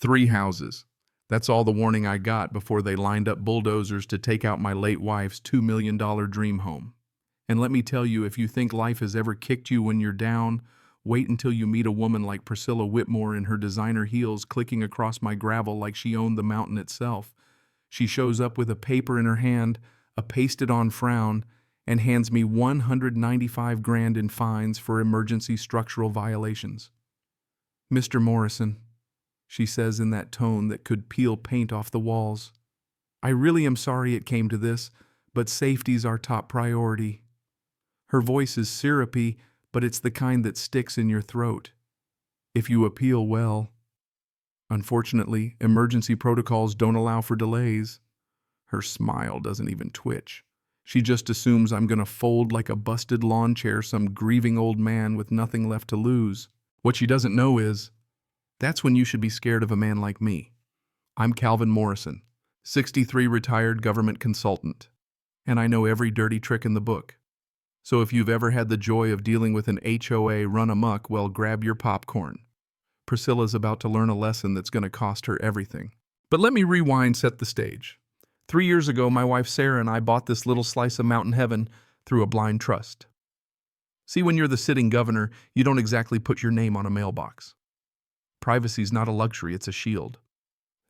3 houses. That's all the warning I got before they lined up bulldozers to take out my late wife's $2 million dream home. And let me tell you, if you think life has ever kicked you when you're down, wait until you meet a woman like Priscilla Whitmore in her designer heels clicking across my gravel like she owned the mountain itself. She shows up with a paper in her hand, a pasted-on frown, and hands me 195 grand in fines for emergency structural violations. "Mr. Morrison," she says in that tone that could peel paint off the walls, "I really am sorry it came to this, but safety's our top priority." Her voice is syrupy, but it's the kind that sticks in your throat. If you appeal, well. Unfortunately, emergency protocols don't allow for delays. Her smile doesn't even twitch. She just assumes I'm going to fold like a busted lawn chair, some grieving old man with nothing left to lose. What she doesn't know is, that's when you should be scared of a man like me. I'm Calvin Morrison, 63 retired government consultant, and I know every dirty trick in the book. So if you've ever had the joy of dealing with an HOA run amok, well, grab your popcorn. Priscilla's about to learn a lesson that's going to cost her everything. But let me rewind, set the stage. 3 years ago, my wife Sarah and I bought this little slice of mountain heaven through a blind trust. See, when you're the sitting governor, you don't exactly put your name on a mailbox. Privacy's not a luxury, it's a shield.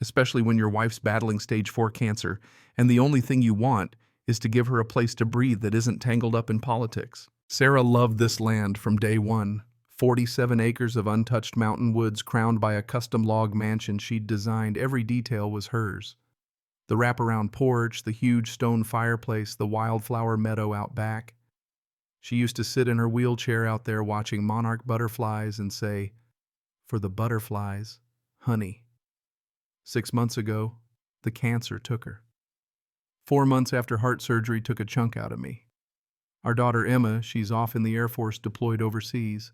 Especially when your wife's battling stage 4 cancer, and the only thing you want is to give her a place to breathe that isn't tangled up in politics. Sarah loved this land from day one. 47 acres of untouched mountain woods crowned by a custom log mansion she'd designed. Every detail was hers. The wraparound porch, the huge stone fireplace, the wildflower meadow out back. She used to sit in her wheelchair out there watching monarch butterflies and say, "For the butterflies, honey." 6 months ago, the cancer took her. 4 months after heart surgery took a chunk out of me. Our daughter Emma, she's off in the Air Force deployed overseas,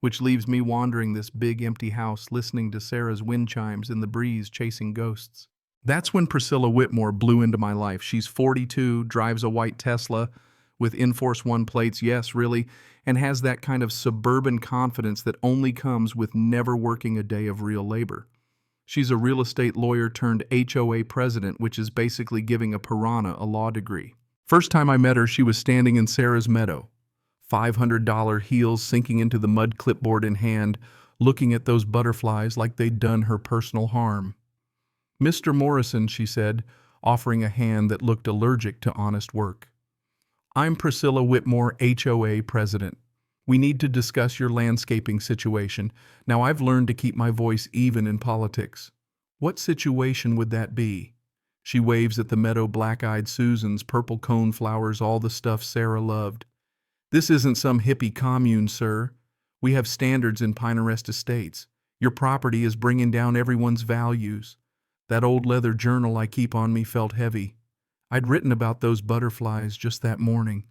which leaves me wandering this big empty house listening to Sarah's wind chimes in the breeze chasing ghosts. That's when Priscilla Whitmore blew into my life. She's 42, drives a white Tesla with Enforce One plates, yes, really, and has that kind of suburban confidence that only comes with never working a day of real labor. She's a real estate lawyer turned HOA president, which is basically giving a piranha a law degree. First time I met her, she was standing in Sarah's meadow, $500 heels sinking into the mud, clipboard in hand, looking at those butterflies like they'd done her personal harm. "Mr. Morrison," she said, offering a hand that looked allergic to honest work. "I'm Priscilla Whitmore, HOA president. We need to discuss your landscaping situation. Now, I've learned to keep my voice even in politics." "What situation would that be?" She waves at the meadow, black-eyed Susans, purple cone flowers, all the stuff Sarah loved. "This isn't some hippie commune, sir. We have standards in Pinarest Estates. Your property is bringing down everyone's values." That old leather journal I keep on me felt heavy. I'd written about those butterflies just that morning.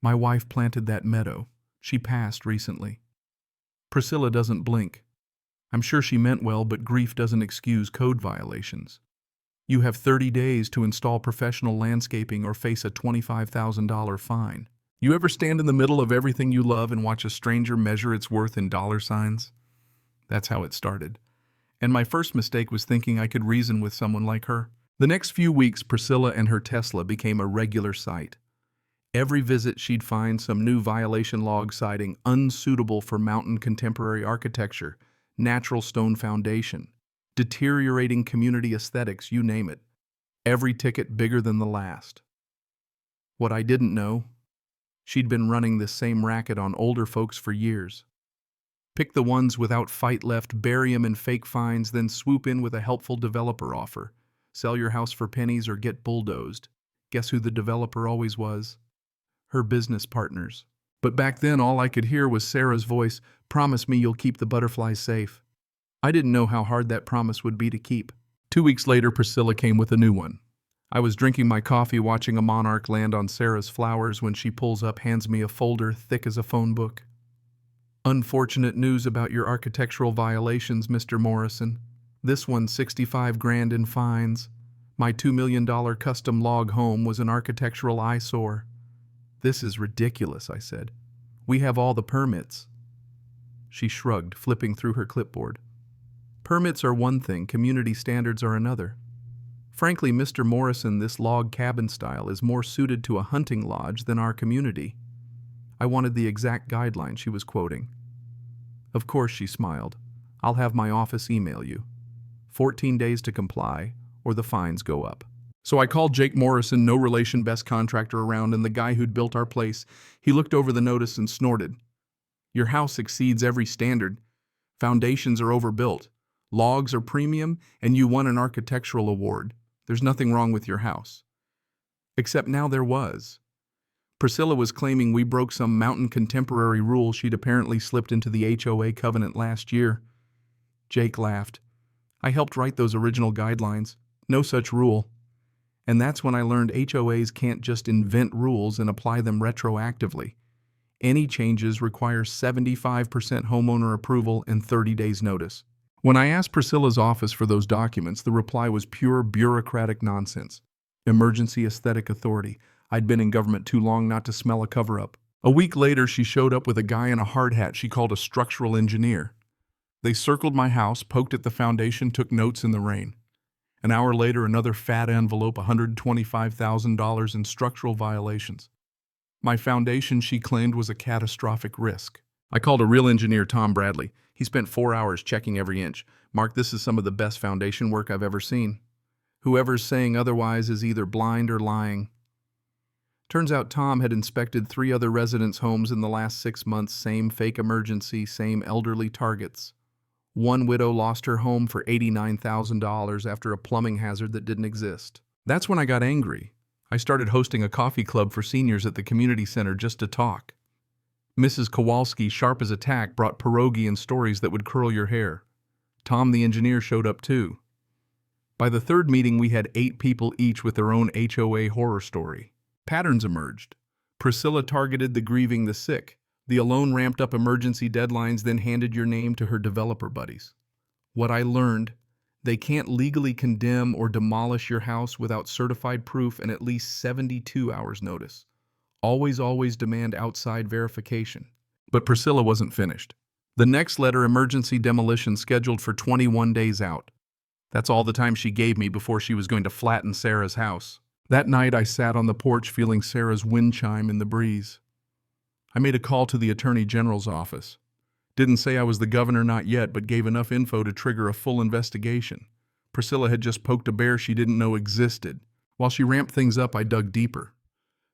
My wife planted that meadow. She passed recently. Priscilla doesn't blink. I'm sure she meant well, but grief doesn't excuse code violations. You have 30 days to install professional landscaping or face a $25,000 fine. You ever stand in the middle of everything you love and watch a stranger measure its worth in dollar signs? That's how it started. And my first mistake was thinking I could reason with someone like her. The next few weeks, Priscilla and her Tesla became a regular sight. Every visit, she'd find some new violation log citing unsuitable for mountain contemporary architecture, natural stone foundation, deteriorating community aesthetics, you name it. Every ticket bigger than the last. What I didn't know, she'd been running this same racket on older folks for years. Pick the ones without fight left, bury them in fake fines, then swoop in with a helpful developer offer. Sell your house for pennies or get bulldozed. Guess who the developer always was? Her business partners. But back then, all I could hear was Sarah's voice, "Promise me you'll keep the butterflies safe." I didn't know how hard that promise would be to keep. 2 weeks later, Priscilla came with a new one. I was drinking my coffee watching a monarch land on Sarah's flowers when she pulls up, hands me a folder thick as a phone book. "Unfortunate news about your architectural violations, Mr. Morrison. This one's 65 grand in fines. My $2 million custom log home was an architectural eyesore." "This is ridiculous," I said. "We have all the permits." She shrugged, flipping through her clipboard. Permits are one thing, community standards are another. Frankly, Mr. Morrison, this log cabin style is more suited to a hunting lodge than our community. I wanted the exact guideline she was quoting. Of course, she smiled. I'll have my office email you. 14 days to comply, or the fines go up. So I called Jake Morrison, no relation best contractor around, and the guy who'd built our place. He looked over the notice and snorted. Your house exceeds every standard. Foundations are overbuilt. Logs are premium, and you won an architectural award. There's nothing wrong with your house. Except now there was. Priscilla was claiming we broke some mountain contemporary rule she'd apparently slipped into the HOA covenant last year. Jake laughed. I helped write those original guidelines. No such rule. And that's when I learned HOAs can't just invent rules and apply them retroactively. Any changes require 75% homeowner approval and 30 days notice. When I asked Priscilla's office for those documents, the reply was pure bureaucratic nonsense. Emergency aesthetic authority. I'd been in government too long not to smell a cover-up. A week later, she showed up with a guy in a hard hat she called a structural engineer. They circled my house, poked at the foundation, took notes in the rain. An hour later, another fat envelope, $125,000 in structural violations. My foundation, she claimed, was a catastrophic risk. I called a real engineer, Tom Bradley. He spent 4 hours checking every inch. Mark, this is some of the best foundation work I've ever seen. Whoever's saying otherwise is either blind or lying. Turns out Tom had inspected 3 other residents' homes in the last 6 months, same fake emergency, same elderly targets. One widow lost her home for $89,000 after a plumbing hazard that didn't exist. That's when I got angry. I started hosting a coffee club for seniors at the community center just to talk. Mrs. Kowalski, sharp as a tack, brought pierogi and stories that would curl your hair. Tom the engineer showed up too. By the 3rd meeting, we had 8 people each with their own HOA horror story. Patterns emerged. Priscilla targeted the grieving, the sick. The alone ramped up emergency deadlines, then handed your name to her developer buddies. What I learned, they can't legally condemn or demolish your house without certified proof and at least 72 hours notice. Always demand outside verification. But Priscilla wasn't finished. The next letter, emergency demolition scheduled for 21 days out. That's all the time she gave me before she was going to flatten Sarah's house. That night I sat on the porch feeling Sarah's wind chime in the breeze. I made a call to the Attorney General's office. Didn't say I was the governor, not yet, but gave enough info to trigger a full investigation. Priscilla had just poked a bear she didn't know existed. While she ramped things up, I dug deeper.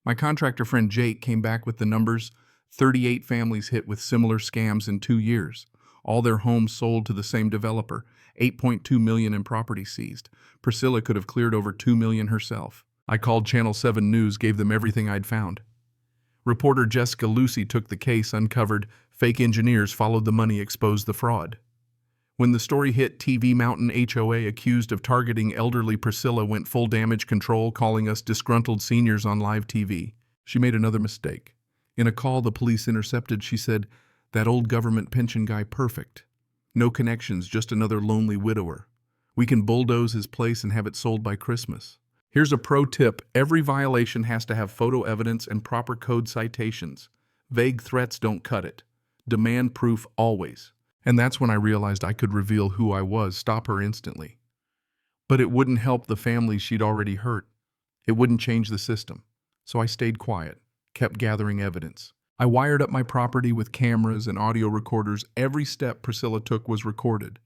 My contractor friend Jake came back with the numbers. 38 families hit with similar scams in 2 years. All their homes sold to the same developer. $8.2 million in property seized. Priscilla could have cleared over $2 million herself. I called Channel 7 News, gave them everything I'd found. Reporter Jessica Lucy took the case, uncovered fake engineers, followed the money, exposed the fraud. When the story hit TV, Mountain HOA, accused of targeting elderly Priscilla, went full damage control, calling us disgruntled seniors on live TV. She made another mistake. In a call the police intercepted, she said, "That old government pension guy, perfect. No connections, just another lonely widower. We can bulldoze his place and have it sold by Christmas." Here's a pro tip. Every violation has to have photo evidence and proper code citations. Vague threats don't cut it. Demand proof always. And that's when I realized I could reveal who I was, stop her instantly. But it wouldn't help the families she'd already hurt. It wouldn't change the system. So I stayed quiet, kept gathering evidence. I wired up my property with cameras and audio recorders. Every step Priscilla took was recorded.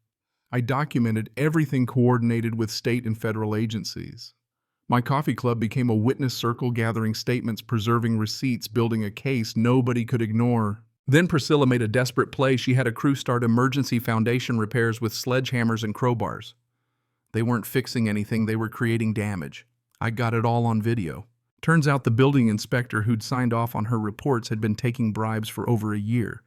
I documented everything, coordinated with state and federal agencies. My coffee club became a witness circle, gathering statements, preserving receipts, building a case nobody could ignore. Then Priscilla made a desperate play. She had a crew start emergency foundation repairs with sledgehammers and crowbars. They weren't fixing anything, they were creating damage. I got it all on video. Turns out the building inspector who'd signed off on her reports had been taking bribes for over a year.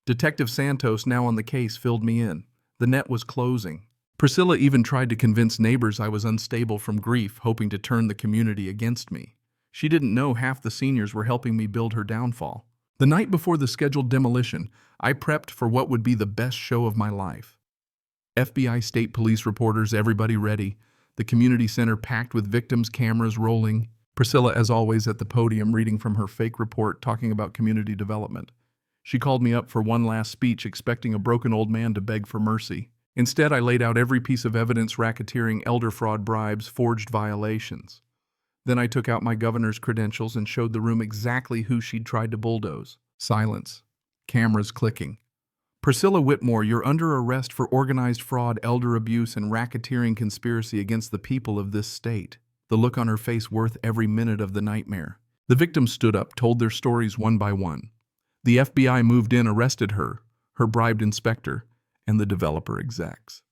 Detective Santos, now on the case, filled me in. The net was closing. Priscilla even tried to convince neighbors I was unstable from grief, hoping to turn the community against me. She didn't know half the seniors were helping me build her downfall. The night before the scheduled demolition, I prepped for what would be the best show of my life. FBI, state police reporters, everybody ready. The community center packed with victims, cameras rolling. Priscilla, as always, at the podium reading from her fake report, talking about community development. She called me up for one last speech, expecting a broken old man to beg for mercy. Instead, I laid out every piece of evidence: racketeering, elder fraud, bribes, forged violations. Then I took out my governor's credentials and showed the room exactly who she'd tried to bulldoze. Silence. Cameras clicking. Priscilla Whitmore, you're under arrest for organized fraud, elder abuse, and racketeering conspiracy against the people of this state. The look on her face worth every minute of the nightmare. The victims stood up, told their stories one by one. The FBI moved in, arrested her bribed inspector, and the developer execs.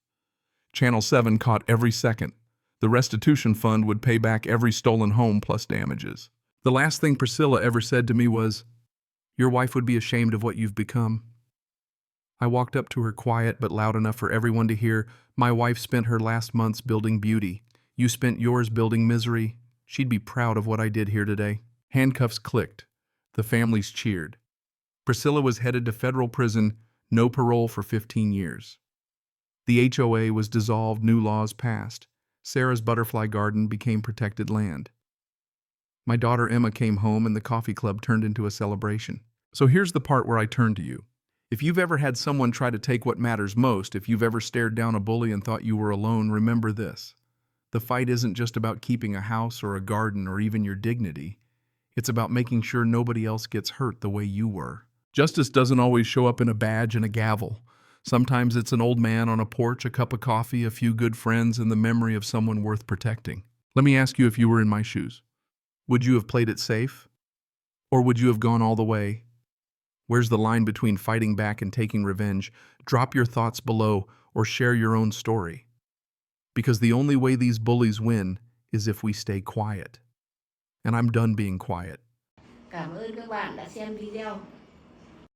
Channel 7 caught every second. The restitution fund would pay back every stolen home plus damages. The last thing Priscilla ever said to me was, "Your wife would be ashamed of what you've become." I walked up to her, quiet but loud enough for everyone to hear. "My wife spent her last months building beauty. You spent yours building misery. She'd be proud of what I did here today." Handcuffs clicked. The families cheered. Priscilla was headed to federal prison, no parole for 15 years. The HOA was dissolved, new laws passed. Sarah's butterfly garden became protected land. My daughter Emma came home and the coffee club turned into a celebration. So here's the part where I turn to you. If you've ever had someone try to take what matters most, if you've ever stared down a bully and thought you were alone, remember this. The fight isn't just about keeping a house or a garden or even your dignity. It's about making sure nobody else gets hurt the way you were. Justice doesn't always show up in a badge and a gavel. Sometimes it's an old man on a porch, a cup of coffee, a few good friends, and the memory of someone worth protecting. Let me ask you, if you were in my shoes, would you have played it safe? Or would you have gone all the way? Where's the line between fighting back and taking revenge? Drop your thoughts below or share your own story. Because the only way these bullies win is if we stay quiet. And I'm done being quiet. Cảm ơn các bạn đã xem video.